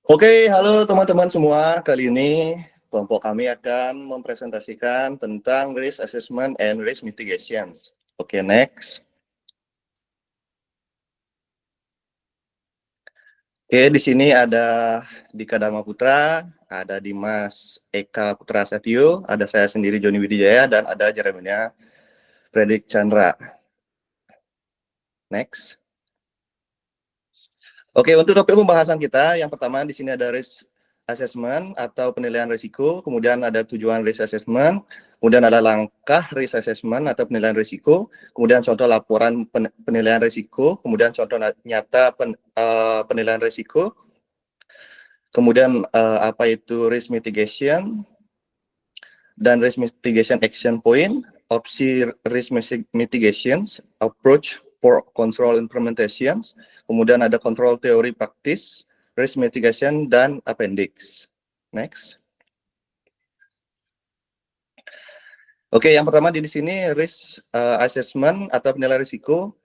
Oke, halo teman-teman semua. Kali ini kelompok kami akan mempresentasikan tentang risk assessment and risk mitigations. Oke, next. Oke, di sini ada Dika Dharma Putra, ada Dimas Eka Putra Satyo, ada saya sendiri Joni Widijaya, dan ada Jeremiah Fredrik Chandra. Next. Oke, untuk topik pembahasan kita, yang pertama di sini ada risk assessment atau penilaian risiko, kemudian ada tujuan risk assessment, kemudian ada langkah risk assessment atau penilaian risiko, kemudian contoh laporan penilaian risiko, kemudian contoh nyata penilaian risiko, kemudian apa itu risk mitigation, dan risk mitigation action point, opsi risk mitigations, approach for control implementations, kemudian ada control teori praktis, risk mitigation, dan appendix. Next. Oke, yang pertama di sini risk assessment atau penilaian risiko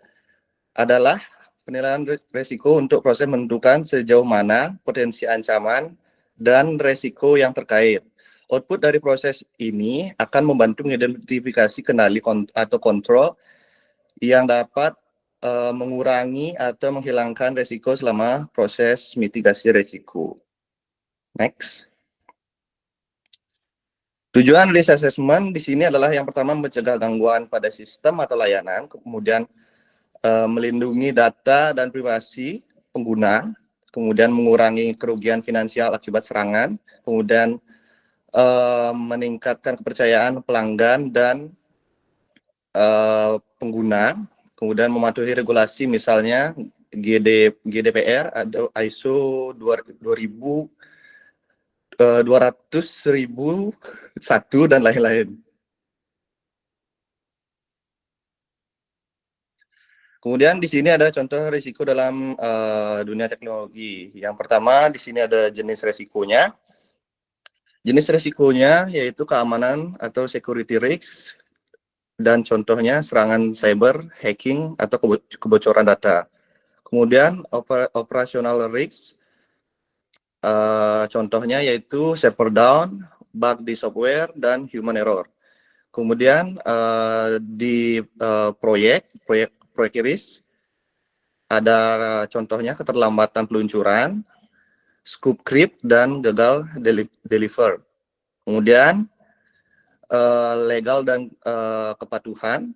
adalah penilaian risiko untuk proses menentukan sejauh mana potensi ancaman dan risiko yang terkait. Output dari proses ini akan membantu mengidentifikasi kendali atau kontrol yang dapat mengurangi atau menghilangkan risiko selama proses mitigasi risiko. Next. Tujuan risk assessment di sini adalah yang pertama mencegah gangguan pada sistem atau layanan, kemudian melindungi data dan privasi pengguna, kemudian mengurangi kerugian finansial akibat serangan, kemudian meningkatkan kepercayaan pelanggan dan pengguna, kemudian mematuhi regulasi misalnya GDPR, ada ISO 200.001 dan lain-lain. Kemudian di sini ada contoh risiko dalam dunia teknologi. Yang pertama di sini ada jenis risikonya. Jenis risikonya yaitu keamanan atau security risk, dan contohnya serangan cyber, hacking, atau kebocoran data. Kemudian operational risk, contohnya yaitu server down, bug di software, dan human error. Kemudian di proyek risk, ada contohnya keterlambatan peluncuran, scope creep, dan gagal deliver. Kemudian legal dan kepatuhan.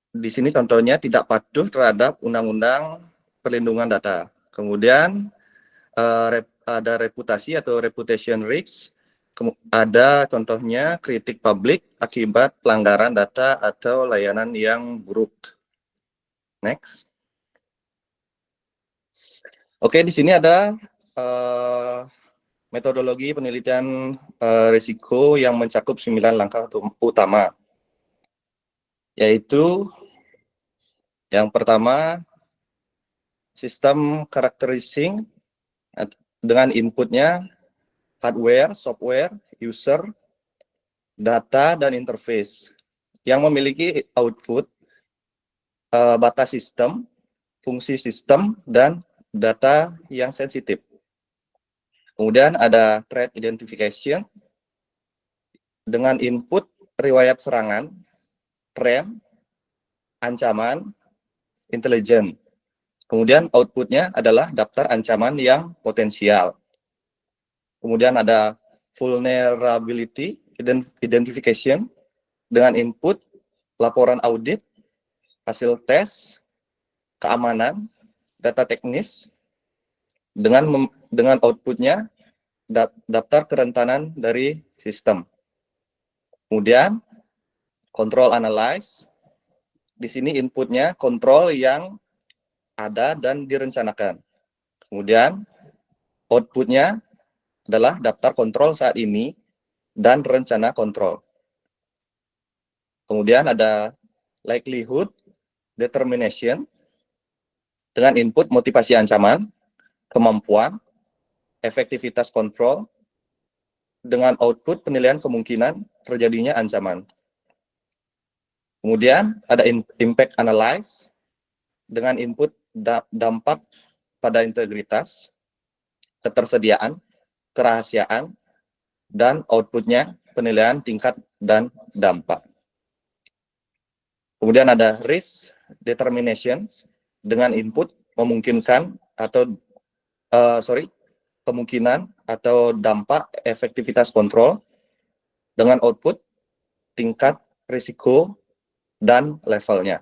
Di sini contohnya tidak patuh terhadap undang-undang perlindungan data. Kemudian ada reputasi atau reputation risk. Ada contohnya kritik publik akibat pelanggaran data atau layanan yang buruk. Next. Oke, di sini ada metodologi penelitian risiko yang mencakup 9 langkah utama, yaitu yang pertama, sistem characterizing dengan inputnya hardware, software, user, data, dan interface yang memiliki output, batas sistem, fungsi sistem, dan data yang sensitif. Kemudian ada threat identification dengan input riwayat serangan, rem, ancaman, intelijen. Kemudian outputnya adalah daftar ancaman yang potensial. Kemudian ada vulnerability identification dengan input laporan audit, hasil tes, keamanan, data teknis, dengan outputnya daftar kerentanan dari sistem. Kemudian control analyze, di sini inputnya kontrol yang ada dan direncanakan. Kemudian outputnya adalah daftar kontrol saat ini dan rencana kontrol. Kemudian ada likelihood determination dengan input motivasi ancaman, kemampuan, efektivitas kontrol, dengan output penilaian kemungkinan terjadinya ancaman. Kemudian ada impact analyze dengan input dampak pada integritas, ketersediaan, kerahasiaan, dan outputnya penilaian tingkat dan dampak. Kemudian ada risk determination dengan input memungkinkan atau kemungkinan atau dampak efektivitas kontrol dengan output tingkat risiko dan levelnya.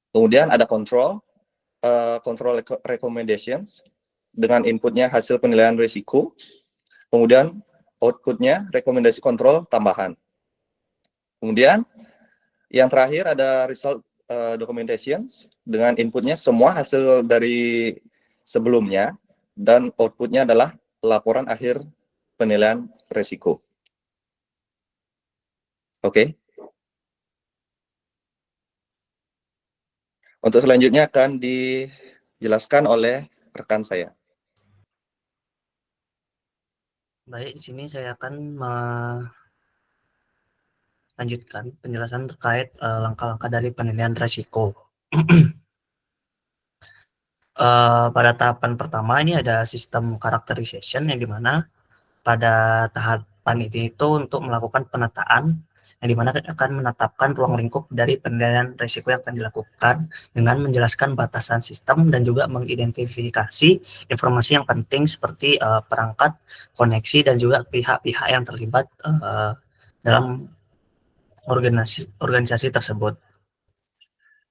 Kemudian ada control recommendations dengan inputnya hasil penilaian risiko, kemudian outputnya rekomendasi kontrol tambahan. Kemudian yang terakhir ada result documentations dengan inputnya semua hasil dari sebelumnya dan outputnya adalah laporan akhir penilaian risiko. Oke. Untuk selanjutnya akan dijelaskan oleh rekan saya. Baik, di sini saya akan melanjutkan penjelasan terkait langkah-langkah dari penilaian risiko. Pada tahapan pertama ini ada sistem characterization yang dimana pada tahapan ini itu untuk melakukan penataan yang dimana akan menetapkan ruang lingkup dari penilaian risiko yang akan dilakukan dengan menjelaskan batasan sistem dan juga mengidentifikasi informasi yang penting seperti perangkat, koneksi, dan juga pihak-pihak yang terlibat dalam organisasi tersebut.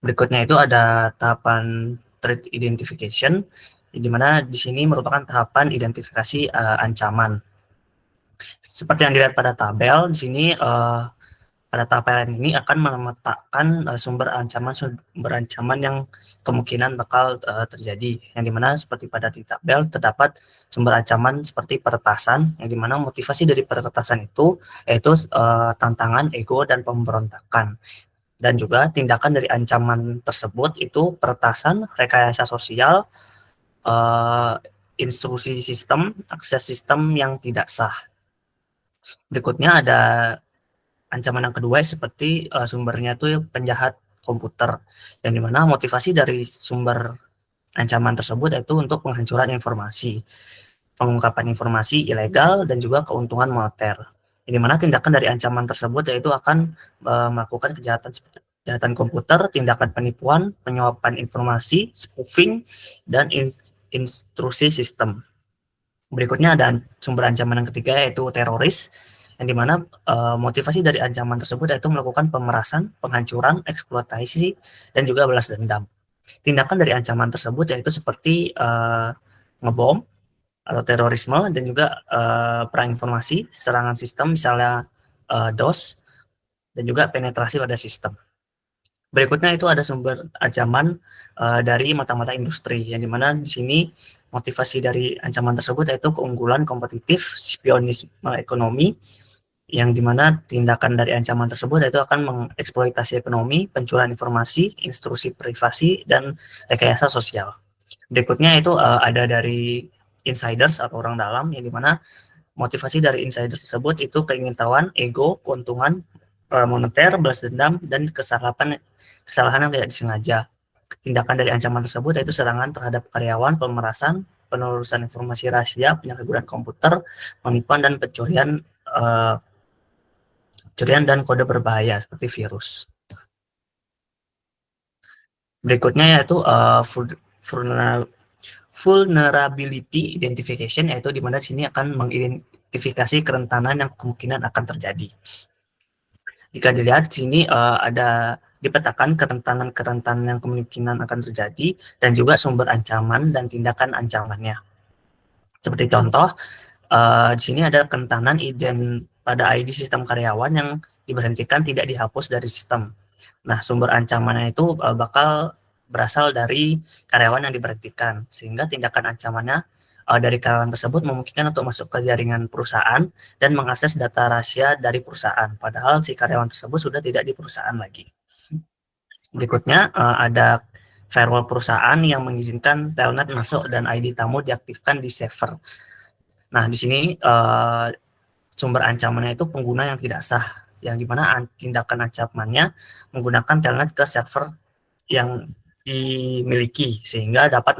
Berikutnya itu ada tahapan threat identification, di mana di sini merupakan tahapan identifikasi ancaman. Seperti yang dilihat pada tabel di sini, pada tahapan ini akan memetakan sumber ancaman yang kemungkinan bakal terjadi, yang dimana seperti pada di tabel terdapat sumber ancaman seperti peretasan, yang dimana motivasi dari peretasan itu yaitu tantangan ego dan pemberontakan. Dan juga tindakan dari ancaman tersebut itu peretasan, rekayasa sosial, instruksi sistem, akses sistem yang tidak sah. Berikutnya ada ancaman yang kedua seperti sumbernya itu penjahat komputer, yang dimana motivasi dari sumber ancaman tersebut yaitu untuk penghancuran informasi, pengungkapan informasi ilegal, dan juga keuntungan moneter. Yang dimana tindakan dari ancaman tersebut yaitu akan melakukan kejahatan seperti kejahatan komputer, tindakan penipuan, penyuapan informasi, spoofing, dan instruksi sistem. Berikutnya ada sumber ancaman yang ketiga yaitu teroris, yang dimana motivasi dari ancaman tersebut yaitu melakukan pemerasan, penghancuran, eksploitasi, dan juga balas dendam. Tindakan dari ancaman tersebut yaitu seperti ngebom atau terorisme, dan juga perang informasi, serangan sistem misalnya DOS, dan juga penetrasi pada sistem. Berikutnya itu ada sumber ancaman dari mata-mata industri, yang dimana di sini motivasi dari ancaman tersebut yaitu keunggulan kompetitif, spionisme ekonomi, yang dimana tindakan dari ancaman tersebut yaitu akan mengeksploitasi ekonomi, pencurian informasi, instruksi privasi, dan rekayasa sosial. Berikutnya itu ada dari insiders atau orang dalam, yang dimana motivasi dari insider tersebut itu keingintahuan, ego, keuntungan moneter, balas dendam, dan kesalahan yang tidak disengaja. Tindakan dari ancaman tersebut yaitu serangan terhadap karyawan, pemerasan, penelusuran informasi rahasia, penyalahgunaan komputer, penipuan, dan pencurian dan kode berbahaya seperti virus. Berikutnya yaitu vulnerability identification, yaitu di mana sini akan mengidentifikasi kerentanan yang kemungkinan akan terjadi. Jika dilihat sini ada dipetakan kerentanan yang kemungkinan akan terjadi dan juga sumber ancaman dan tindakan ancamannya. Seperti contoh, di sini ada kerentanan pada ID sistem karyawan yang diberhentikan tidak dihapus dari sistem. Nah, sumber ancamannya itu bakal berasal dari karyawan yang diberhentikan, sehingga tindakan ancamannya dari karyawan tersebut memungkinkan untuk masuk ke jaringan perusahaan dan mengakses data rahasia dari perusahaan, padahal si karyawan tersebut sudah tidak di perusahaan lagi. Berikutnya ada firewall perusahaan yang mengizinkan telnet masuk dan ID tamu diaktifkan di server. Nah, di sini sumber ancamannya itu pengguna yang tidak sah, yang dimana tindakan ancamannya menggunakan telnet ke server yang dimiliki sehingga dapat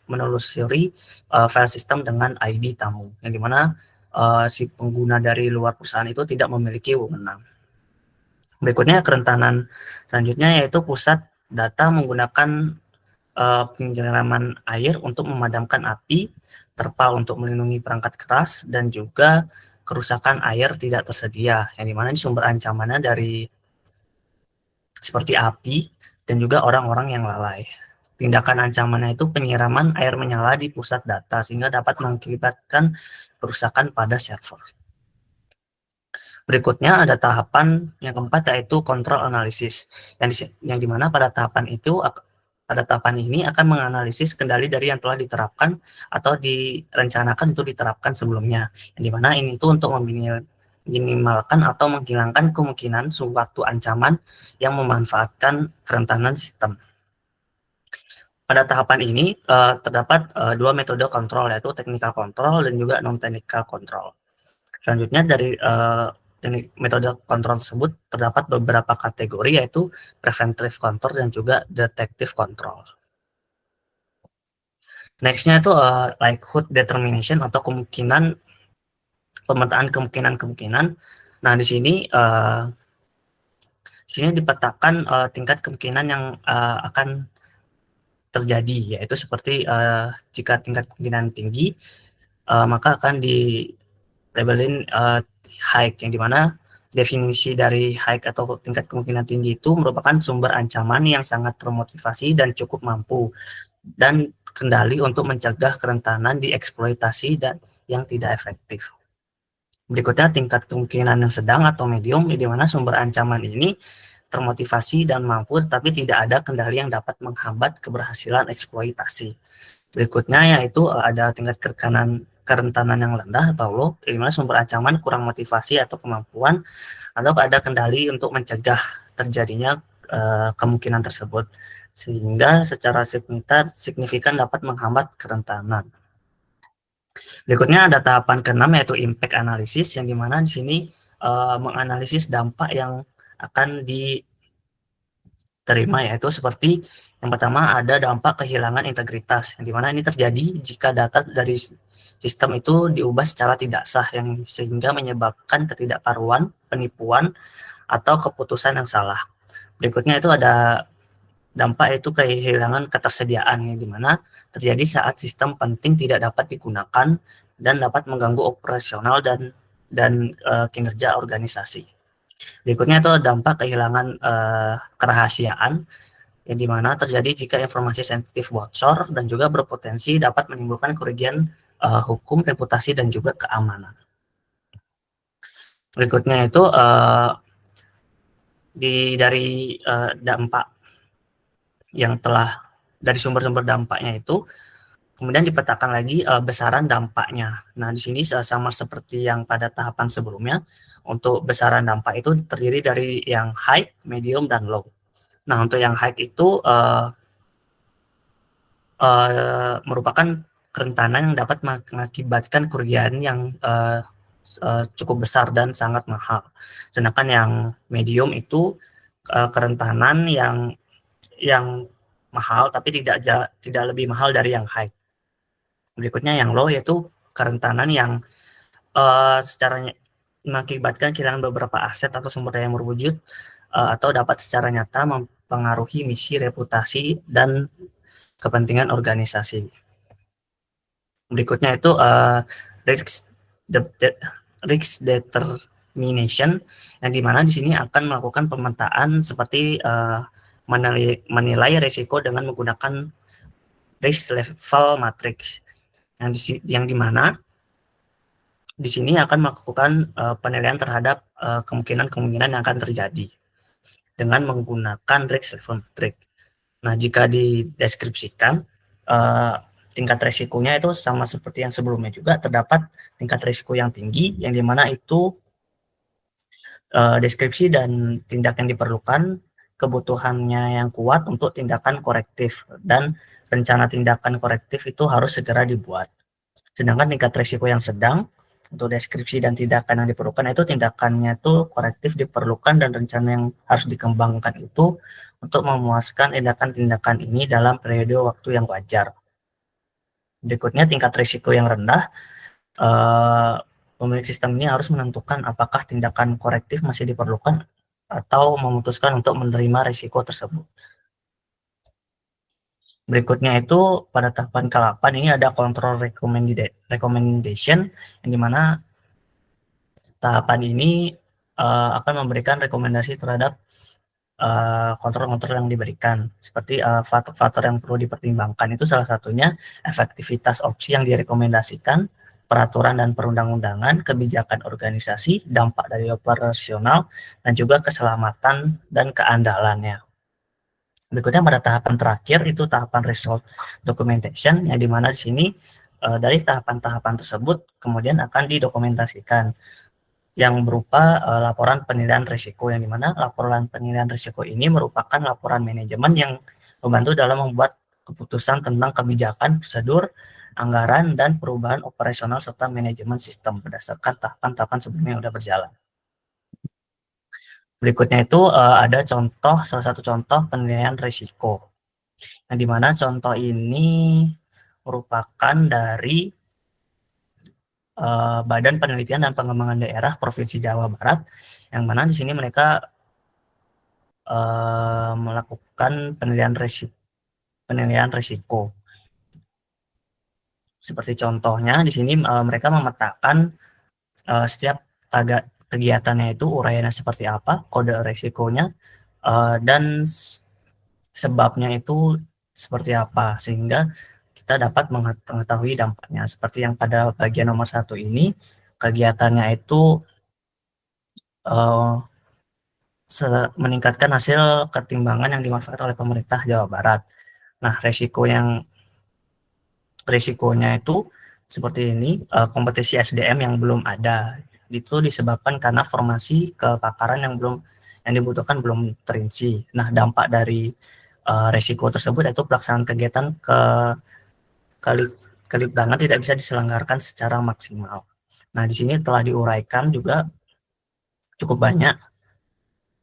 menelusuri file sistem dengan ID tamu, yang dimana si pengguna dari luar perusahaan itu tidak memiliki wewenang. Berikutnya kerentanan selanjutnya yaitu pusat data menggunakan penyiraman air untuk memadamkan api, terpal untuk melindungi perangkat keras, dan juga kerusakan air tidak tersedia, yang dimana ini sumber ancamannya dari seperti api dan juga orang-orang yang lalai. Tindakan ancamannya itu penyiraman air menyala di pusat data sehingga dapat mengakibatkan kerusakan pada server. Berikutnya ada tahapan yang keempat yaitu kontrol analisis, yang dimana pada tahapan ini akan menganalisis kendali dari yang telah diterapkan atau direncanakan untuk diterapkan sebelumnya, yang dimana ini itu untuk meminimalkan atau menghilangkan kemungkinan suatu ancaman yang memanfaatkan kerentanan sistem. Pada tahapan ini terdapat dua metode kontrol, yaitu technical control dan juga non-technical control. Selanjutnya dari metode kontrol tersebut terdapat beberapa kategori, yaitu preventive control dan juga detective control. Nextnya itu likelihood determination atau pemetaan kemungkinan. Nah di sini dipetakan tingkat kemungkinan yang akan terjadi, yaitu seperti jika tingkat kemungkinan tinggi maka akan di-labelin high, yang dimana definisi dari high atau tingkat kemungkinan tinggi itu merupakan sumber ancaman yang sangat termotivasi dan cukup mampu dan kendali untuk mencegah kerentanan dieksploitasi dan yang tidak efektif. Berikutnya tingkat kemungkinan yang sedang atau medium, di mana sumber ancaman ini termotivasi dan mampu, tetapi tidak ada kendali yang dapat menghambat keberhasilan eksploitasi. Berikutnya yaitu ada tingkat kerentanan yang rendah atau low, di mana sumber ancaman kurang motivasi atau kemampuan, atau ada kendali untuk mencegah terjadinya kemungkinan tersebut, sehingga secara signifikan dapat menghambat kerentanan. Berikutnya ada tahapan ke-6 yaitu impact analysis, yang dimana di sini menganalisis dampak yang akan diterima, yaitu seperti yang pertama ada dampak kehilangan integritas, yang dimana ini terjadi jika data dari sistem itu diubah secara tidak sah, yang sehingga menyebabkan ketidakparuan, penipuan, atau keputusan yang salah. Berikutnya itu ada dampak yaitu kehilangan ketersediaan, yang dimana terjadi saat sistem penting tidak dapat digunakan dan dapat mengganggu operasional dan kinerja organisasi. Berikutnya itu dampak kehilangan kerahasiaan, yang dimana terjadi jika informasi sensitif bocor dan juga berpotensi dapat menimbulkan kerugian hukum, reputasi, dan juga keamanan. Berikutnya itu dari dampak yang telah dari sumber-sumber dampaknya itu kemudian dipetakan lagi besaran dampaknya. Nah, di sini sama seperti yang pada tahapan sebelumnya, untuk besaran dampak itu terdiri dari yang high, medium, dan low. Nah, untuk yang high itu merupakan kerentanan yang dapat mengakibatkan kerugian yang cukup besar dan sangat mahal. Sedangkan yang medium itu kerentanan yang mahal tapi tidak lebih mahal dari yang high. Berikutnya yang low yaitu kerentanan yang secara mengakibatkan kehilangan beberapa aset atau sumber daya yang berwujud atau dapat secara nyata mempengaruhi misi, reputasi, dan kepentingan organisasi. Berikutnya itu risk determination, yang dimana di sini akan melakukan pemetaan seperti menilai risiko dengan menggunakan risk level matrix, yang dimana di sini akan melakukan penilaian terhadap kemungkinan-kemungkinan yang akan terjadi dengan menggunakan risk level matrix. Nah, jika dideskripsikan tingkat resikonya itu sama seperti yang sebelumnya juga, terdapat tingkat risiko yang tinggi, yang dimana itu deskripsi dan tindakan diperlukan, kebutuhannya yang kuat untuk tindakan korektif, dan rencana tindakan korektif itu harus segera dibuat. Sedangkan tingkat risiko yang sedang Untuk deskripsi dan tindakan yang diperlukan itu tindakannya itu korektif diperlukan dan rencana yang harus dikembangkan itu untuk memuaskan tindakan-tindakan ini dalam periode waktu yang wajar. Berikutnya tingkat risiko yang rendah. Pemilik sistem ini harus menentukan apakah tindakan korektif masih diperlukan atau memutuskan untuk menerima risiko tersebut. Berikutnya itu pada tahapan ke-8 ini ada control recommendation, yang dimana tahapan ini akan memberikan rekomendasi terhadap kontrol-kontrol yang diberikan, seperti faktor-faktor yang perlu dipertimbangkan itu salah satunya efektivitas opsi yang direkomendasikan, peraturan dan perundang-undangan, kebijakan organisasi, dampak dari operasional, dan juga keselamatan dan keandalannya. Berikutnya pada tahapan terakhir itu tahapan result documentation, yang dimana di sini dari tahapan-tahapan tersebut kemudian akan didokumentasikan yang berupa laporan penilaian risiko, yang dimana laporan penilaian risiko ini merupakan laporan manajemen yang membantu dalam membuat keputusan tentang kebijakan, prosedur, anggaran, dan perubahan operasional serta manajemen sistem berdasarkan tahapan-tahapan sebelumnya yang sudah berjalan. Berikutnya itu ada salah satu contoh penilaian risiko, yang dimana contoh ini merupakan dari Badan Penelitian dan Pengembangan Daerah Provinsi Jawa Barat, yang mana di sini mereka melakukan penilaian risiko. Seperti contohnya di sini mereka memetakan setiap kegiatannya itu uraiannya seperti apa, kode risikonya, dan sebabnya itu seperti apa, sehingga kita dapat mengetahui dampaknya. Seperti yang pada bagian nomor 1 ini, kegiatannya itu meningkatkan hasil ketimbangan yang dimanfaatkan oleh pemerintah Jawa Barat. Nah, resikonya itu seperti ini, kompetisi SDM yang belum ada. Itu disebabkan karena formasi kepakaran yang dibutuhkan belum terinci. Nah, dampak dari resiko tersebut yaitu pelaksanaan kegiatan kelibatan tidak bisa diselenggarakan secara maksimal. Nah, di sini telah diuraikan juga cukup banyak.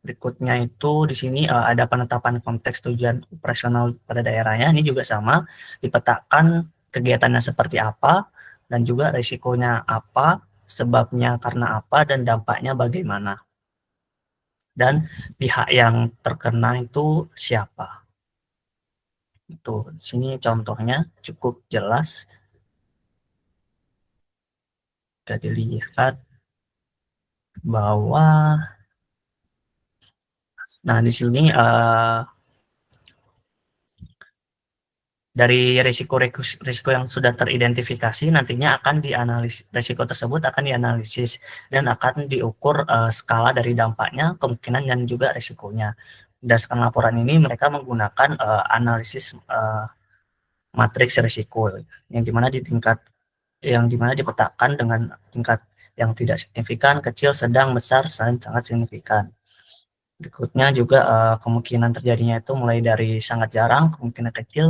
Berikutnya itu di sini ada penetapan konteks tujuan operasional pada daerahnya. Ini juga sama, dipetakan kegiatannya seperti apa, dan juga risikonya apa, sebabnya karena apa, dan dampaknya bagaimana. Dan pihak yang terkena itu siapa. Itu di sini contohnya cukup jelas. Bisa dilihat bahwa di sini dari risiko yang sudah teridentifikasi nantinya akan dianalisis, risiko tersebut akan dianalisis dan akan diukur skala dari dampaknya, kemungkinan, dan juga risikonya. Berdasarkan laporan ini mereka menggunakan analisis matriks risiko yang dimana dipetakan dengan tingkat yang tidak signifikan, kecil, sedang, besar, dan sangat signifikan. Berikutnya juga kemungkinan terjadinya itu mulai dari sangat jarang, kemungkinan kecil,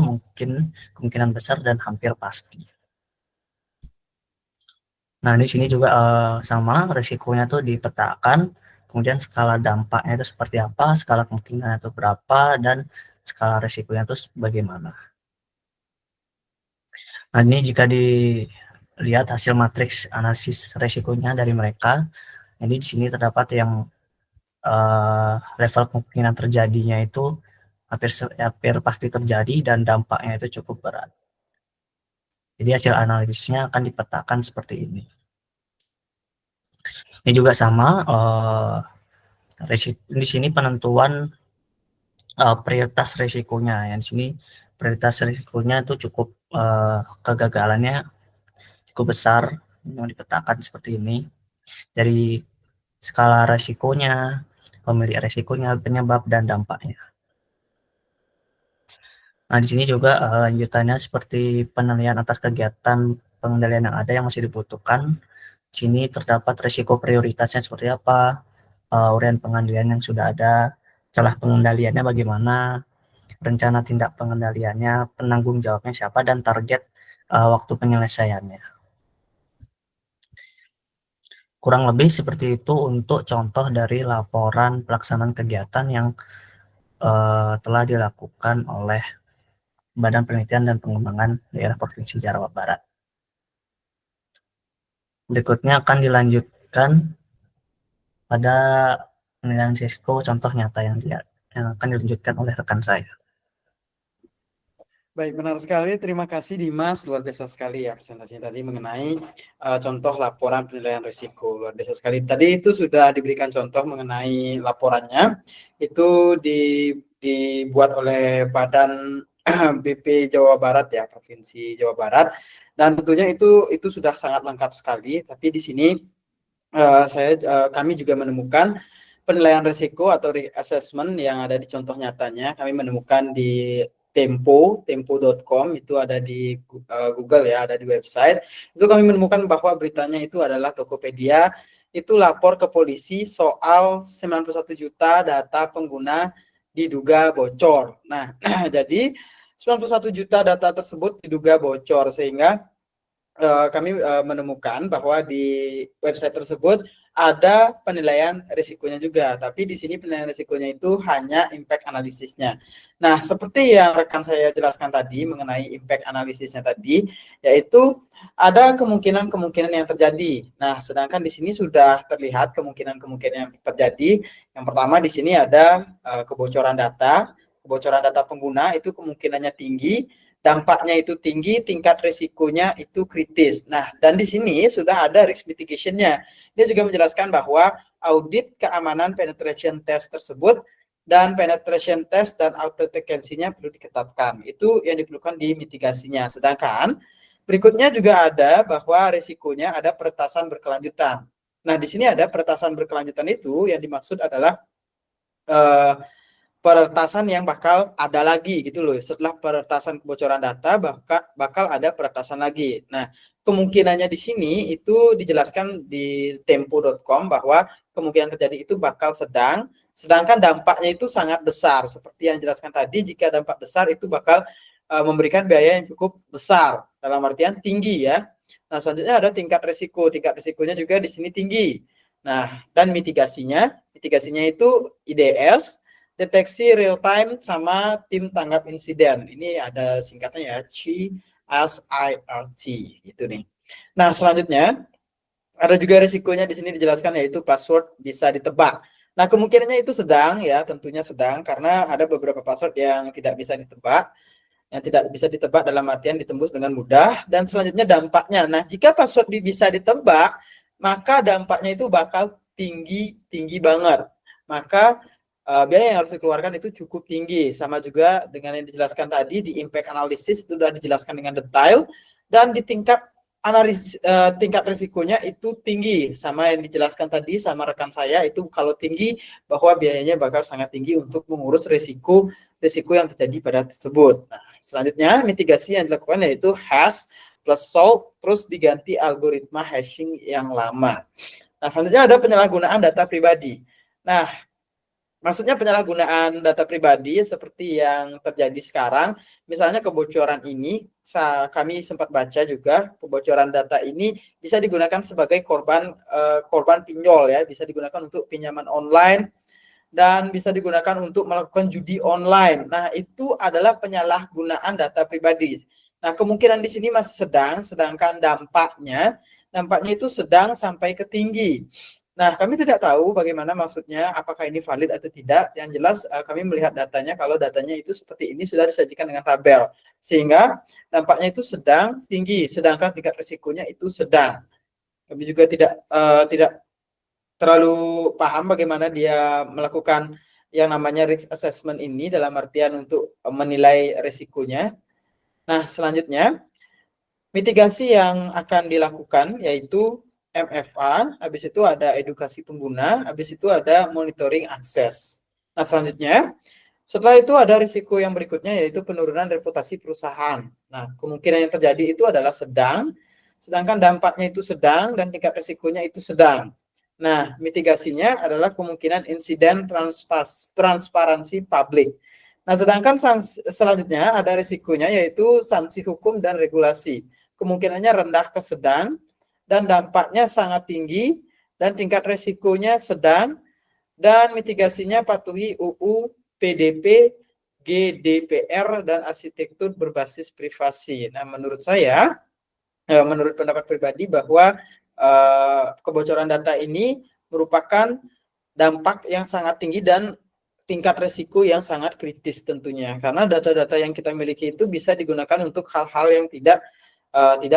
kemungkinan besar, dan hampir pasti. Nah, di sini juga sama, risikonya tuh dipetakan, kemudian skala dampaknya itu seperti apa, skala kemungkinan itu berapa, dan skala risikonya itu bagaimana. Nah, ini jika dilihat hasil matriks analisis risikonya dari mereka, jadi di sini terdapat yang level kemungkinan terjadinya itu hampir pasti terjadi dan dampaknya itu cukup berat. Jadi hasil analisisnya akan dipetakan seperti ini. Ini juga sama, di sini penentuan prioritas risikonya. Yang di sini prioritas risikonya itu cukup kegagalannya cukup besar, yang dipetakan seperti ini. Dari skala risikonya, pemilik risikonya, penyebab, dan dampaknya. Nah, di sini juga lanjutannya seperti penilaian atas kegiatan pengendalian yang ada yang masih dibutuhkan. Di sini terdapat risiko prioritasnya seperti apa, uraian pengendalian yang sudah ada, celah pengendaliannya bagaimana, rencana tindak pengendaliannya, penanggung jawabnya siapa, dan target waktu penyelesaiannya. Kurang lebih seperti itu untuk contoh dari laporan pelaksanaan kegiatan yang telah dilakukan oleh Badan Penelitian dan Pengembangan Daerah Provinsi Jawa Barat. Berikutnya akan dilanjutkan pada penilaian risiko contoh nyata yang akan dilanjutkan oleh rekan saya. Baik, benar sekali. Terima kasih Dimas. Luar biasa sekali ya presentasinya tadi mengenai contoh laporan penilaian risiko. Luar biasa sekali. Tadi itu sudah diberikan contoh mengenai laporannya. Itu dibuat oleh Badan BP Jawa Barat ya, Provinsi Jawa Barat. Dan tentunya itu sudah sangat lengkap sekali. Tapi di sini kami juga menemukan penilaian risiko atau assessment yang ada di contoh nyatanya. Kami menemukan di tempo.com, itu ada di Google ya, ada di website. Itu kami menemukan bahwa beritanya itu adalah Tokopedia itu lapor ke polisi soal 91 juta data pengguna diduga bocor. Nah, jadi 91 juta data tersebut diduga bocor, sehingga kami menemukan bahwa di website tersebut ada penilaian risikonya juga, tapi di sini penilaian risikonya itu hanya impact analisisnya. Nah, seperti yang rekan saya jelaskan tadi mengenai impact analisisnya tadi, yaitu ada kemungkinan-kemungkinan yang terjadi. Nah, sedangkan di sini sudah terlihat kemungkinan-kemungkinan yang terjadi. Yang pertama di sini ada kebocoran data pengguna itu kemungkinannya tinggi. Dampaknya itu tinggi, tingkat risikonya itu kritis. Nah, dan di sini sudah ada risk mitigation-nya. Dia juga menjelaskan bahwa audit keamanan penetration test tersebut dan penetration test dan authentication-nya perlu diketatkan. Itu yang diperlukan di mitigasinya. Sedangkan berikutnya juga ada bahwa risikonya ada peretasan berkelanjutan. Nah, di sini ada peretasan berkelanjutan itu yang dimaksud adalah peretasan yang bakal ada lagi gitu loh. Setelah peretasan kebocoran data bakal ada peretasan lagi. Nah, kemungkinannya di sini itu dijelaskan di tempo.com bahwa kemungkinan terjadi itu bakal sedang, sedangkan dampaknya itu sangat besar. Seperti yang dijelaskan tadi, jika dampak besar itu bakal memberikan biaya yang cukup besar, dalam artian tinggi ya. Nah, selanjutnya ada tingkat risiko. Tingkat risikonya juga di sini tinggi. Nah, dan mitigasinya itu IDS, deteksi real time sama tim tanggap insiden. Ini ada singkatnya ya, CSIRT gitu nih. Nah, selanjutnya ada juga risikonya di sini dijelaskan, yaitu password bisa ditebak. Nah, kemungkinannya itu sedang ya, tentunya sedang, karena ada beberapa password yang tidak bisa ditebak, dalam artian ditembus dengan mudah. Dan selanjutnya dampaknya. Nah, jika password bisa ditebak, maka dampaknya itu bakal tinggi banget. Maka biaya yang harus dikeluarkan itu cukup tinggi. Sama juga dengan yang dijelaskan tadi di impact analysis, itu sudah dijelaskan dengan detail. Dan di tingkat risikonya itu tinggi, sama yang dijelaskan tadi sama rekan saya, itu kalau tinggi bahwa biayanya bakal sangat tinggi untuk mengurus risiko yang terjadi pada tersebut. Nah, selanjutnya mitigasi yang dilakukan yaitu hash plus solve, terus diganti algoritma hashing yang lama. Nah, selanjutnya ada penyalahgunaan data pribadi. Nah, maksudnya penyalahgunaan data pribadi seperti yang terjadi sekarang, misalnya kebocoran ini, kami sempat baca juga, kebocoran data ini bisa digunakan sebagai korban pinjol ya, bisa digunakan untuk pinjaman online, dan bisa digunakan untuk melakukan judi online. Nah, itu adalah penyalahgunaan data pribadi. Nah, kemungkinan di sini masih sedang, sedangkan dampaknya itu sedang sampai ke tinggi. Nah, kami tidak tahu bagaimana maksudnya, apakah ini valid atau tidak. Yang jelas kami melihat datanya, kalau datanya itu seperti ini sudah disajikan dengan tabel. Sehingga dampaknya itu sedang tinggi, sedangkan tingkat risikonya itu sedang. Kami juga tidak terlalu paham bagaimana dia melakukan yang namanya risk assessment ini, dalam artian untuk menilai risikonya. Nah, selanjutnya mitigasi yang akan dilakukan yaitu MFA, habis itu ada edukasi pengguna, habis itu ada monitoring akses. Nah, selanjutnya setelah itu ada risiko yang berikutnya yaitu penurunan reputasi perusahaan. Nah, kemungkinan yang terjadi itu adalah sedang, sedangkan dampaknya itu sedang dan tingkat risikonya itu sedang. Nah, mitigasinya adalah kemungkinan insiden transparansi publik. Nah, sedangkan selanjutnya ada risikonya yaitu sanksi hukum dan regulasi. Kemungkinannya rendah ke sedang, dan dampaknya sangat tinggi, dan tingkat resikonya sedang, dan mitigasinya patuhi UU, PDP, GDPR, dan arsitektur berbasis privasi. Nah, menurut saya, menurut pendapat pribadi bahwa kebocoran data ini merupakan dampak yang sangat tinggi dan tingkat resiko yang sangat kritis tentunya, karena data-data yang kita miliki itu bisa digunakan untuk hal-hal yang tidak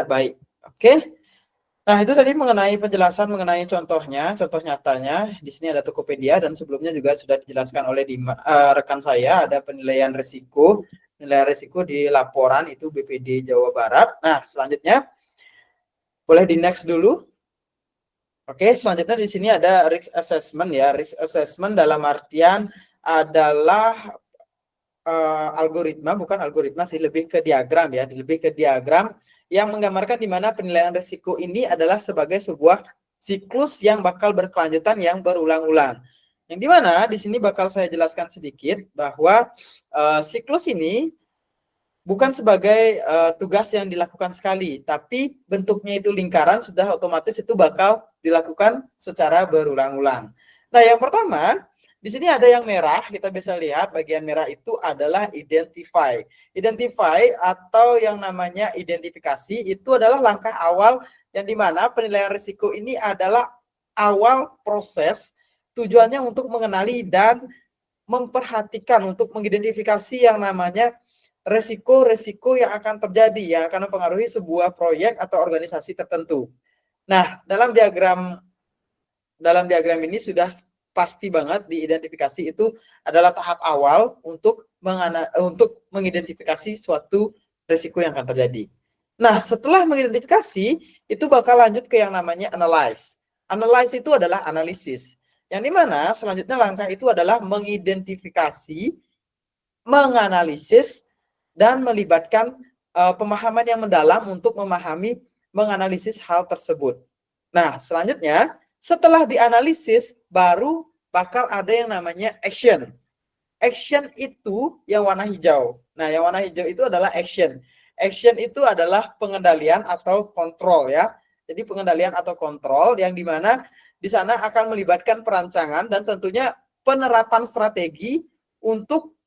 baik. Oke. Nah, itu tadi mengenai penjelasan mengenai contohnya, contoh nyatanya. Di sini ada Tokopedia dan sebelumnya juga sudah dijelaskan oleh rekan saya, ada penilaian risiko. Penilaian risiko di laporan itu BPD Jawa Barat. Nah, selanjutnya boleh di next dulu. Oke, selanjutnya di sini ada risk assessment ya. Risk assessment dalam artian adalah algoritma, bukan algoritma sih, lebih ke diagram ya, lebih ke diagram yang menggambarkan di mana penilaian risiko ini adalah sebagai sebuah siklus yang bakal berkelanjutan yang berulang-ulang. Yang dimana di sini bakal saya jelaskan sedikit bahwa siklus ini bukan sebagai tugas yang dilakukan sekali, tapi bentuknya itu lingkaran, sudah otomatis itu bakal dilakukan secara berulang-ulang. Nah, yang pertama, di sini ada yang merah, kita bisa lihat bagian merah itu adalah identify. Identify atau yang namanya identifikasi itu adalah langkah awal yang dimana penilaian risiko ini adalah awal proses, tujuannya untuk mengenali dan memperhatikan untuk mengidentifikasi yang namanya resiko-resiko yang akan terjadi, yang akan mempengaruhi sebuah proyek atau organisasi tertentu. Nah, dalam diagram ini sudah pasti banget diidentifikasi itu adalah tahap awal untuk mengidentifikasi suatu risiko yang akan terjadi. Nah, setelah mengidentifikasi, itu bakal lanjut ke yang namanya analyze. Analyze itu adalah analisis. Yang dimana selanjutnya langkah itu adalah mengidentifikasi, menganalisis, dan melibatkan pemahaman yang mendalam untuk memahami, menganalisis hal tersebut. Nah, selanjutnya setelah dianalisis, baru bakal ada yang namanya action. Action itu yang warna hijau. Nah, yang warna hijau itu adalah action. Action itu adalah pengendalian atau kontrol ya. Jadi pengendalian atau kontrol yang dimana di sana akan melibatkan perancangan dan tentunya penerapan strategi untuk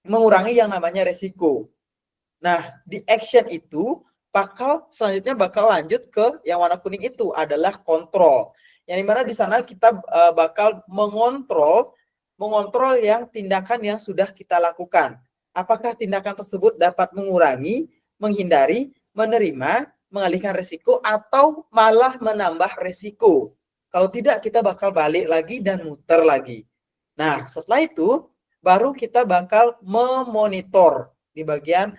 mengurangi yang namanya resiko. Nah, di action itu selanjutnya bakal lanjut ke yang warna kuning itu adalah kontrol. Yang dimana di sana kita bakal mengontrol yang tindakan yang sudah kita lakukan. Apakah tindakan tersebut dapat mengurangi, menghindari, menerima, mengalihkan resiko, atau malah menambah resiko. Kalau tidak, kita bakal balik lagi dan muter lagi. Nah, setelah itu, baru kita bakal memonitor di bagian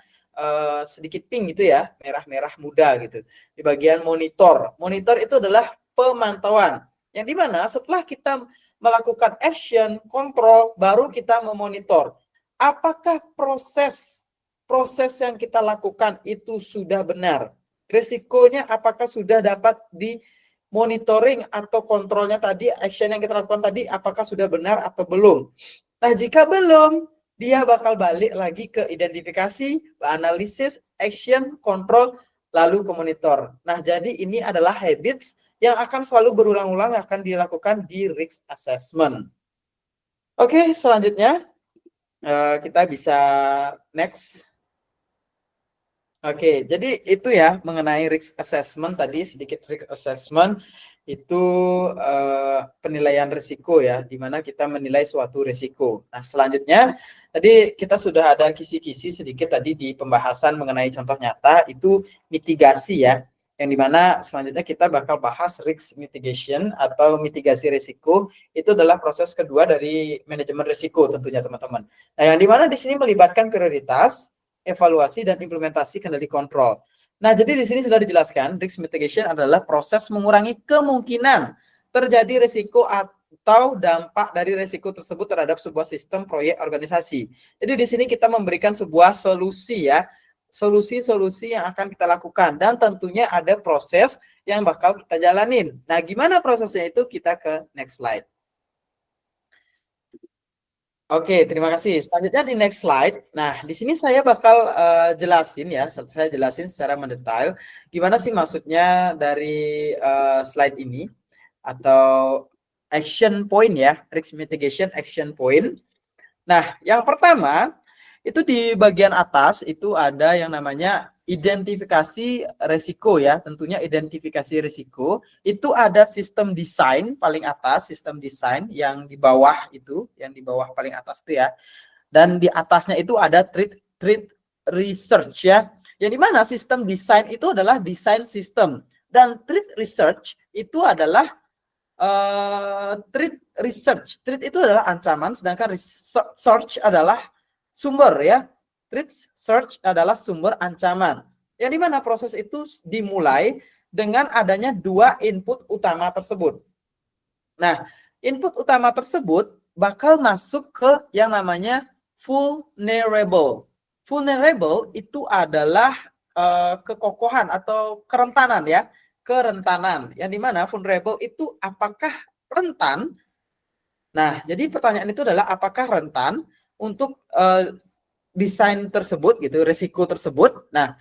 sedikit pink gitu ya, merah-merah muda gitu. Di bagian monitor. Monitor itu adalah pemantauan. Yang dimana setelah kita melakukan action, kontrol, baru kita memonitor. Apakah proses yang kita lakukan itu sudah benar? Risikonya apakah sudah dapat dimonitoring atau kontrolnya tadi, action yang kita lakukan tadi, apakah sudah benar atau belum? Nah, jika belum, dia bakal balik lagi ke identifikasi, analisis, action, kontrol, lalu ke monitor. Nah, jadi ini adalah habits yang akan selalu berulang-ulang akan dilakukan di risk assessment. Oke, selanjutnya kita bisa next. Oke, jadi itu ya mengenai risk assessment tadi, sedikit risk assessment itu penilaian risiko ya, di mana kita menilai suatu risiko. Nah, selanjutnya tadi kita sudah ada kisi-kisi sedikit tadi di pembahasan mengenai contoh nyata, itu mitigasi ya, yang dimana selanjutnya kita bakal bahas risk mitigation atau mitigasi risiko. Itu adalah proses kedua dari manajemen risiko tentunya teman-teman. Nah, yang dimana di sini melibatkan prioritas, evaluasi, dan implementasi kendali kontrol. Nah, jadi di sini sudah dijelaskan, risk mitigation adalah proses mengurangi kemungkinan terjadi risiko atau dampak dari risiko tersebut terhadap sebuah sistem, proyek, organisasi. Jadi di sini kita memberikan sebuah solusi ya, solusi-solusi yang akan kita lakukan, dan tentunya ada proses yang bakal kita jalanin. Nah, gimana prosesnya itu? Kita ke next slide. Oke, terima kasih. Selanjutnya di next slide. Nah, di sini saya bakal jelasin ya, saya jelasin secara mendetail gimana sih maksudnya dari slide ini. atau action point ya, risk mitigation action point. Nah, yang pertama itu di bagian atas itu ada yang namanya identifikasi risiko ya. Tentunya identifikasi risiko itu ada sistem desain paling atas, sistem desain yang di bawah itu, yang di bawah paling atas itu ya. Dan di atasnya itu ada threat research ya. Yang dimana sistem desain itu adalah desain sistem dan threat research itu adalah threat research. Threat itu adalah ancaman, sedangkan research adalah sumber ya. Threat search adalah sumber ancaman. Yang dimana proses itu dimulai dengan adanya dua input utama tersebut. Nah, input utama tersebut bakal masuk ke yang namanya vulnerable. Vulnerable itu adalah kekokohan atau kerentanan ya. Kerentanan. Yang dimana vulnerable itu apakah rentan? Nah, jadi pertanyaan itu adalah apakah rentan untuk desain tersebut gitu, risiko tersebut. Nah,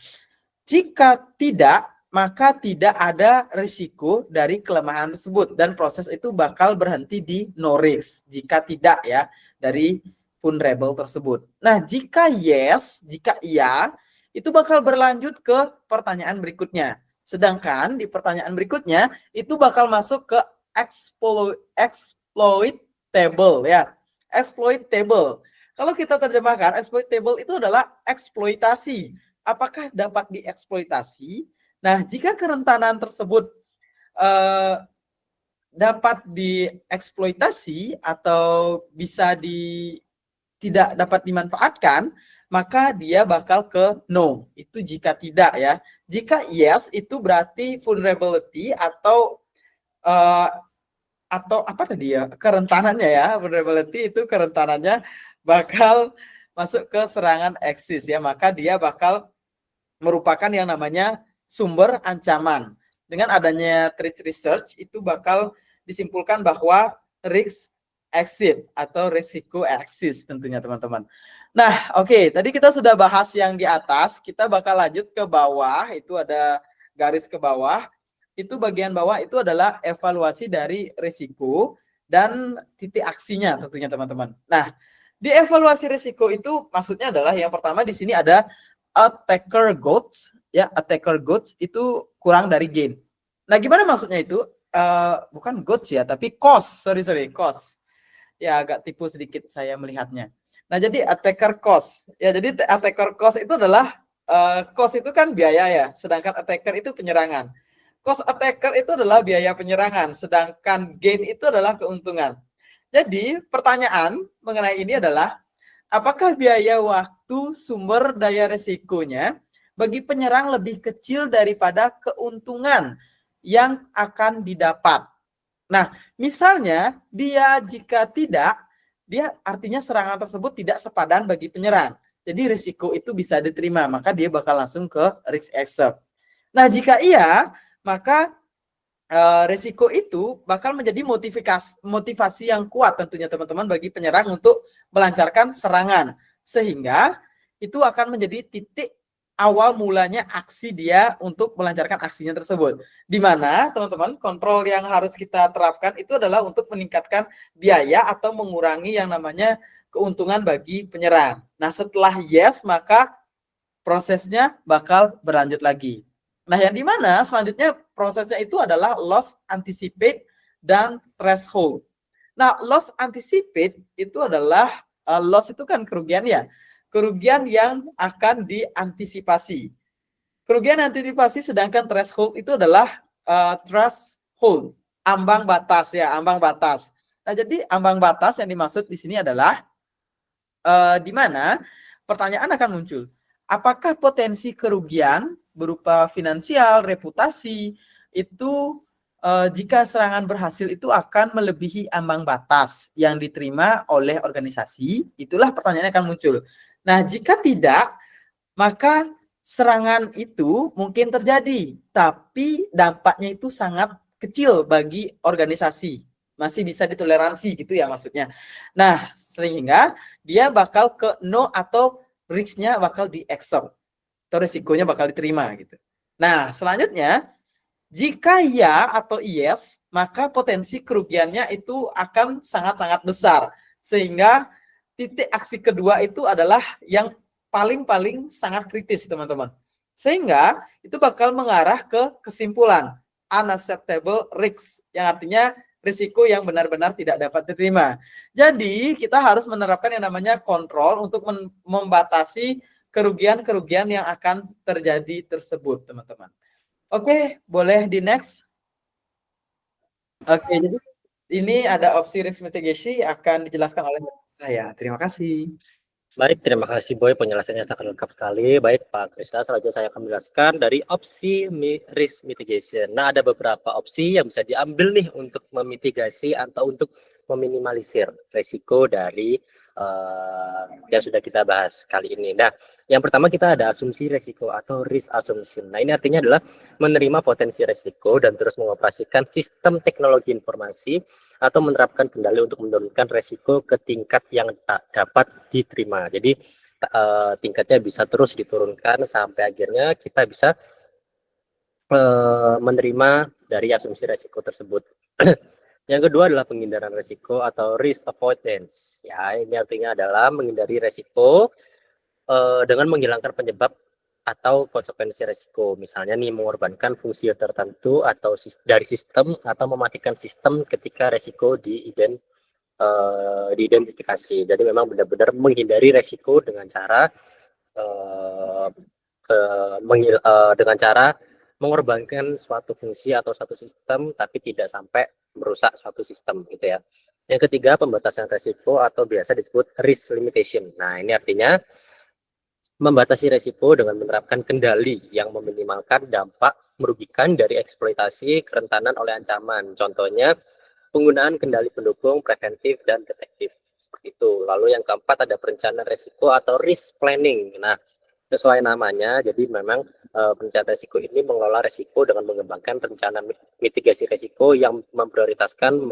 jika tidak, maka tidak ada risiko dari kelemahan tersebut dan proses itu bakal berhenti di no risk. Jika tidak ya, dari vulnerable tersebut. Nah, jika yes, jika iya, itu bakal berlanjut ke pertanyaan berikutnya. Sedangkan di pertanyaan berikutnya itu bakal masuk ke exploitable ya. Exploitable. Kalau kita terjemahkan, exploitable itu adalah eksploitasi. Apakah dapat dieksploitasi? Nah, jika kerentanan tersebut dapat dieksploitasi atau bisa tidak dapat dimanfaatkan, maka dia bakal ke no. Itu jika tidak ya. Jika yes, itu berarti vulnerability atau apa tadi ya? Kerentanannya ya. Vulnerability itu kerentanannya bakal masuk ke serangan eksis ya. Maka dia bakal merupakan yang namanya sumber ancaman. Dengan adanya threat research itu bakal disimpulkan bahwa risk exit atau risiko eksis tentunya teman-teman. Nah, oke, tadi kita sudah bahas yang di atas, kita bakal lanjut ke bawah, itu ada garis ke bawah. Itu bagian bawah itu adalah evaluasi dari risiko dan titik aksinya tentunya teman-teman. Nah, di evaluasi risiko itu maksudnya adalah yang pertama di sini ada attacker goods ya, attacker goods itu kurang dari gain. Nah, gimana maksudnya itu? Bukan goods ya, tapi cost. Sorry, cost. Ya, agak tipu sedikit saya melihatnya. Nah, jadi attacker cost. Ya, jadi attacker cost itu adalah cost itu kan biaya ya, sedangkan attacker itu penyerangan. Cost attacker itu adalah biaya penyerangan, sedangkan gain itu adalah keuntungan. Jadi, pertanyaan mengenai ini adalah apakah biaya waktu sumber daya resikonya bagi penyerang lebih kecil daripada keuntungan yang akan didapat? Nah, misalnya dia jika tidak, dia artinya serangan tersebut tidak sepadan bagi penyerang. Jadi risiko itu bisa diterima, maka dia bakal langsung ke risk accept. Nah, jika iya, maka risiko itu bakal menjadi motivasi yang kuat tentunya teman-teman bagi penyerang untuk melancarkan serangan. Sehingga itu akan menjadi titik awal mulanya aksi dia untuk melancarkan aksinya tersebut. Di mana teman-teman kontrol yang harus kita terapkan itu adalah untuk meningkatkan biaya atau mengurangi yang namanya keuntungan bagi penyerang. Nah, setelah yes maka prosesnya bakal berlanjut lagi. Nah, yang dimana selanjutnya prosesnya itu adalah loss anticipate dan threshold. Nah, loss anticipate itu adalah loss itu kan kerugian ya. Kerugian yang akan diantisipasi. Kerugian antisipasi, sedangkan threshold itu adalah threshold, ambang batas ya, ambang batas. Nah, jadi ambang batas yang dimaksud di sini adalah di mana pertanyaan akan muncul. Apakah potensi kerugian berupa finansial, reputasi itu jika serangan berhasil itu akan melebihi ambang batas yang diterima oleh organisasi? Itulah pertanyaan yang akan muncul. Nah, jika tidak, maka serangan itu mungkin terjadi, tapi dampaknya itu sangat kecil bagi organisasi. Masih bisa ditoleransi gitu ya maksudnya. Nah, sehingga dia bakal ke no atau risk-nya bakal di-accept. Atau risikonya bakal diterima gitu. Nah, selanjutnya Jika ya atau yes, maka potensi kerugiannya itu akan sangat-sangat besar. Sehingga titik aksi kedua itu adalah yang paling-paling sangat kritis, teman-teman. Sehingga itu bakal mengarah ke kesimpulan unacceptable risk, yang artinya risiko yang benar-benar tidak dapat diterima. Jadi kita harus menerapkan yang namanya kontrol untuk membatasi kerugian-kerugian yang akan terjadi tersebut, teman-teman. Oke, boleh di next. Oke, jadi ini ada opsi risk mitigation akan dijelaskan oleh saya. Terima kasih. Baik, terima kasih Boy, penjelasannya sangat lengkap sekali. Baik Pak Krisna, selanjutnya saya akan menjelaskan dari opsi risk mitigation. Nah, ada beberapa opsi yang bisa diambil nih untuk memitigasi atau untuk meminimalisir risiko dari yang sudah kita bahas kali ini. Nah, yang pertama kita ada asumsi risiko atau risk assumption. Nah, ini artinya adalah menerima potensi risiko dan terus mengoperasikan sistem teknologi informasi atau menerapkan kendali untuk menurunkan risiko ke tingkat yang tak dapat diterima. Jadi tingkatnya bisa terus diturunkan sampai akhirnya kita bisa menerima dari asumsi risiko tersebut. Yang kedua adalah penghindaran risiko atau risk avoidance. Ya, ini artinya adalah menghindari risiko dengan menghilangkan penyebab atau konsekuensi risiko. Misalnya nih mengorbankan fungsi tertentu atau dari sistem atau mematikan sistem ketika risiko diidentifikasi. Jadi memang benar-benar menghindari risiko dengan cara dengan cara mengorbankan suatu fungsi atau suatu sistem tapi tidak sampai merusak suatu sistem gitu ya. Yang ketiga, pembatasan risiko atau biasa disebut risk limitation. Nah, ini artinya membatasi risiko dengan menerapkan kendali yang meminimalkan dampak merugikan dari eksploitasi kerentanan oleh ancaman. Contohnya penggunaan kendali pendukung preventif dan detektif seperti itu. Lalu yang keempat ada perencanaan risiko atau risk planning. Nah, sesuai namanya, jadi memang perencanaan risiko ini mengelola risiko dengan mengembangkan rencana mitigasi risiko yang memprioritaskan,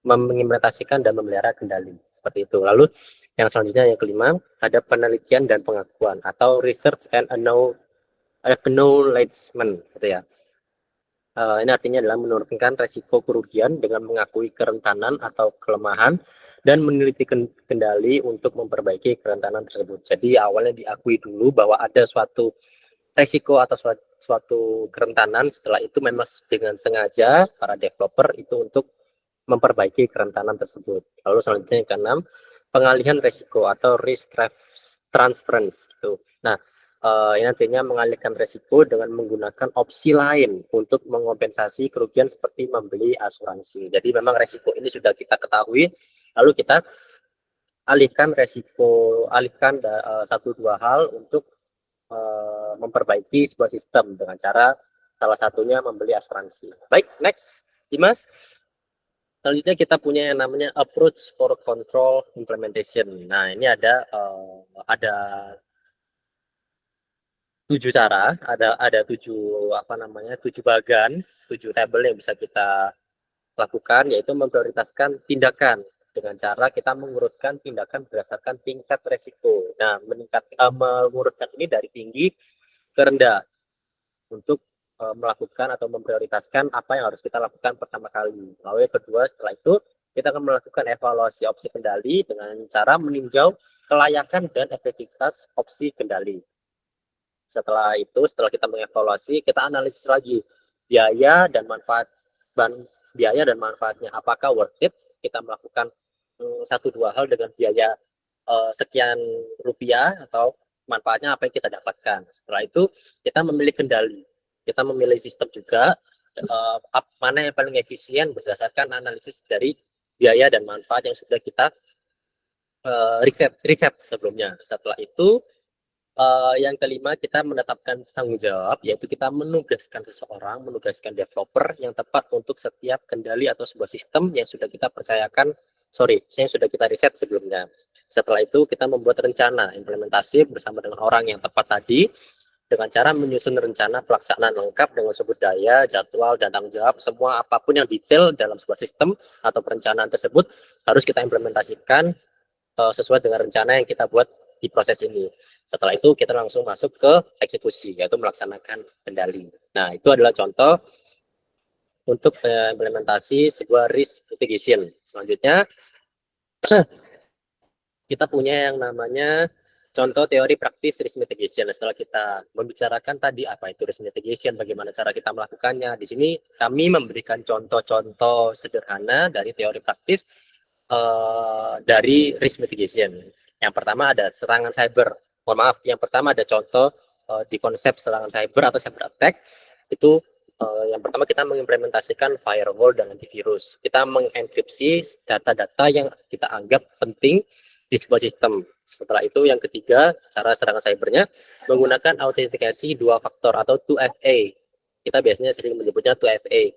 mengimplementasikan dan memelihara kendali seperti itu. Lalu yang selanjutnya yang kelima ada penelitian dan pengakuan atau research and acknowledgement gitu ya. Ini artinya adalah menurunkan risiko kerugian dengan mengakui kerentanan atau kelemahan dan meneliti kendali untuk memperbaiki kerentanan tersebut. Jadi awalnya diakui dulu bahwa ada suatu risiko atau suatu kerentanan, setelah itu memang dengan sengaja para developer itu untuk memperbaiki kerentanan tersebut. Lalu selanjutnya yang keenam, pengalihan risiko atau risk transference gitu. Nah, ini artinya mengalihkan risiko dengan menggunakan opsi lain untuk mengompensasi kerugian seperti membeli asuransi. Jadi memang risiko ini sudah kita ketahui, lalu kita alihkan satu dua hal untuk memperbaiki sebuah sistem dengan cara salah satunya membeli asuransi. Baik, next, Dimas. Selanjutnya kita punya yang namanya approach for control implementation. Nah, ini ada 7 cara, ada 7 bagan, 7 tabel yang bisa kita lakukan, yaitu memprioritaskan tindakan dengan cara kita mengurutkan tindakan berdasarkan tingkat resiko. Nah, mengurutkan ini dari tinggi ke rendah untuk melakukan atau memprioritaskan apa yang harus kita lakukan pertama kali. Lalu yang kedua, setelah itu kita akan melakukan evaluasi opsi kendali dengan cara meninjau kelayakan dan efektivitas opsi kendali. Setelah itu, setelah kita mengevaluasi, kita analisis lagi biaya dan manfaatnya. Apakah worth it kita melakukan satu dua hal dengan biaya sekian rupiah atau manfaatnya apa yang kita dapatkan. Setelah itu kita memilih kendali, kita memilih sistem juga mana yang paling efisien berdasarkan analisis dari biaya dan manfaat yang sudah kita riset sebelumnya. Setelah itu yang kelima, kita menetapkan tanggung jawab, yaitu kita menugaskan developer yang tepat untuk setiap kendali atau sebuah sistem yang sudah kita yang sudah kita riset sebelumnya. Setelah itu kita membuat rencana implementasi bersama dengan orang yang tepat tadi, dengan cara menyusun rencana pelaksanaan lengkap dengan sumber daya, jadwal, dan tanggung jawab. Semua apapun yang detail dalam sebuah sistem atau perencanaan tersebut harus kita implementasikan sesuai dengan rencana yang kita buat di proses ini. Setelah itu kita langsung masuk ke eksekusi, yaitu melaksanakan kendali. Nah, itu adalah contoh untuk implementasi sebuah risk mitigation. Selanjutnya kita punya yang namanya contoh teori praktis risk mitigation. Setelah kita membicarakan tadi apa itu risk mitigation, bagaimana cara kita melakukannya, di sini kami memberikan contoh-contoh sederhana dari teori praktis dari risk mitigation. Yang pertama ada serangan cyber. Mohon maaf, yang pertama ada contoh di konsep serangan cyber atau cyber attack. Itu yang pertama kita mengimplementasikan firewall dan antivirus. Kita mengenkripsi data-data yang kita anggap penting di sebuah sistem. Setelah itu yang ketiga, cara serangan cybernya menggunakan autentikasi 2 faktor atau 2FA. Kita biasanya sering menyebutnya 2FA.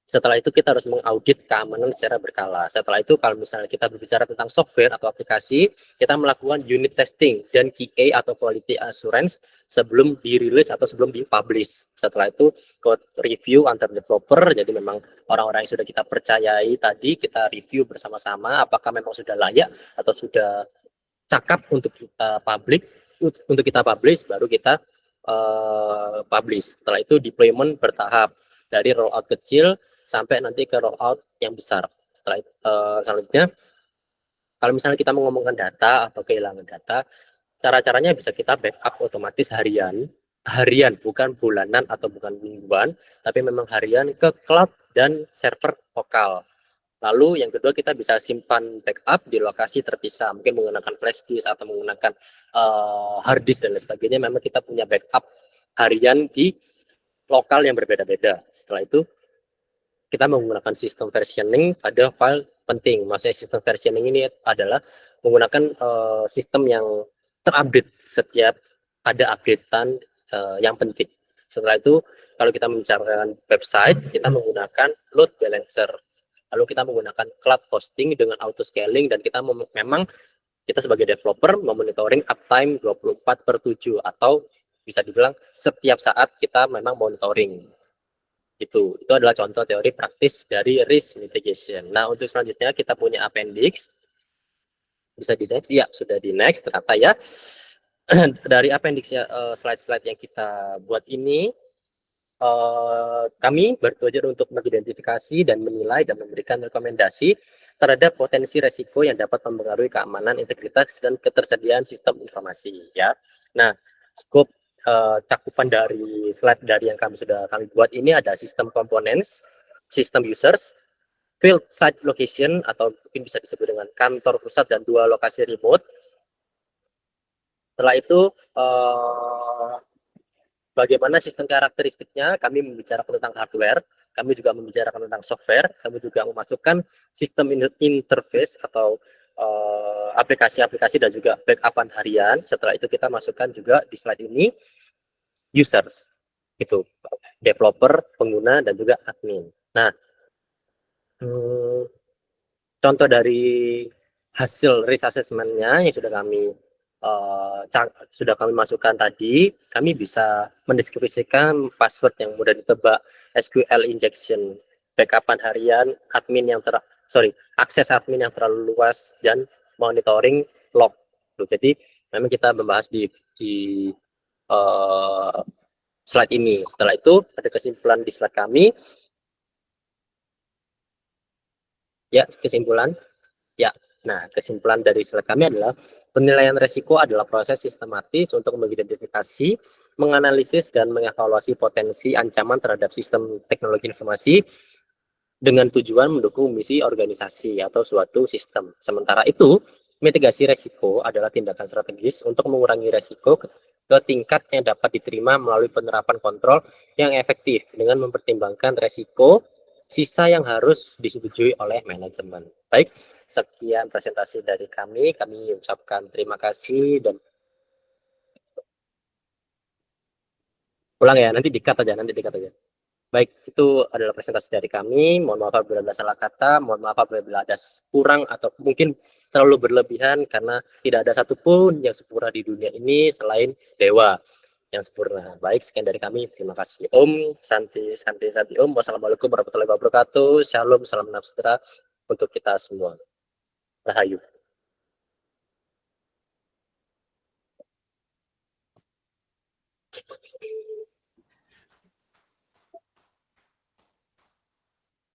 Setelah itu kita harus mengaudit keamanan secara berkala. Setelah itu kalau misalnya kita berbicara tentang software atau aplikasi, kita melakukan unit testing dan QA atau quality assurance sebelum dirilis atau sebelum dipublish. Setelah itu code review antar developer, jadi memang orang-orang yang sudah kita percayai tadi kita review bersama-sama apakah memang sudah layak atau sudah cakap untuk kita publish, baru kita publish. Setelah itu deployment bertahap dari rollout kecil sampai nanti ke rollout yang besar. Setelah selanjutnya, kalau misalnya kita mau ngomongkan data atau kehilangan data, cara-caranya bisa kita backup otomatis harian, bukan bulanan atau bukan mingguan, tapi memang harian ke cloud dan server lokal. Lalu yang kedua kita bisa simpan backup di lokasi terpisah, mungkin menggunakan flash disk atau menggunakan hard disk dan lain sebagainya. Memang kita punya backup harian di lokal yang berbeda-beda. Setelah itu kita menggunakan sistem versioning pada file penting. Maksudnya sistem versioning ini adalah menggunakan sistem yang terupdate setiap ada updatean yang penting. Setelah itu kalau kita membicarakan website, kita menggunakan load balancer. Lalu kita menggunakan cloud hosting dengan auto scaling, dan kita memang kita sebagai developer memonitoring uptime 24/7 atau bisa dibilang setiap saat kita memang monitoring. Itu adalah contoh teori praktis dari risk mitigation. Nah, untuk selanjutnya kita punya appendix. Bisa di next? Ya, sudah di next ternyata ya. Dari appendix slide-slide yang kita buat ini, kami bertujuan untuk mengidentifikasi dan menilai dan memberikan rekomendasi terhadap potensi resiko yang dapat mempengaruhi keamanan, integritas, dan ketersediaan sistem informasi. Ya, nah, scope cakupan dari slide dari yang kami buat ini ada sistem components, sistem users, field site location atau mungkin bisa disebut dengan kantor pusat dan 2 lokasi remote. Setelah itu bagaimana sistem karakteristiknya, kami membicarakan tentang hardware, kami juga membicarakan tentang software, kami juga memasukkan sistem interface atau aplikasi-aplikasi dan juga backupan harian. Setelah itu kita masukkan juga di slide ini users, itu developer, pengguna, dan juga admin. Nah, contoh dari hasil risk assessment-nya yang sudah kami masukkan tadi, kami bisa mendeskripsikan password yang mudah ditebak, SQL injection, backupan harian, akses admin yang terlalu luas, dan monitoring log. Jadi memang kita membahas di slide ini. Setelah itu ada kesimpulan di slide kami. Ya, kesimpulan. Ya, nah kesimpulan dari slide kami adalah penilaian resiko adalah proses sistematis untuk mengidentifikasi, menganalisis, dan mengevaluasi potensi ancaman terhadap sistem teknologi informasi dengan tujuan mendukung misi organisasi atau suatu sistem. Sementara itu, mitigasi resiko adalah tindakan strategis untuk mengurangi resiko ke tingkat yang dapat diterima melalui penerapan kontrol yang efektif dengan mempertimbangkan resiko sisa yang harus disetujui oleh manajemen. Baik, sekian presentasi dari kami. Kami ucapkan terima kasih dan ulang ya, nanti di-cut aja. Baik, itu adalah presentasi dari kami. Mohon maaf apabila ada salah kata, mohon maaf apabila ada kurang atau mungkin terlalu berlebihan, karena tidak ada satupun yang sempurna di dunia ini selain dewa yang sempurna. Baik, sekian dari kami. Terima kasih. Om, Santi Om. Wassalamualaikum warahmatullahi wabarakatuh. Shalom, salam sejahtera untuk kita semua. Rahayu.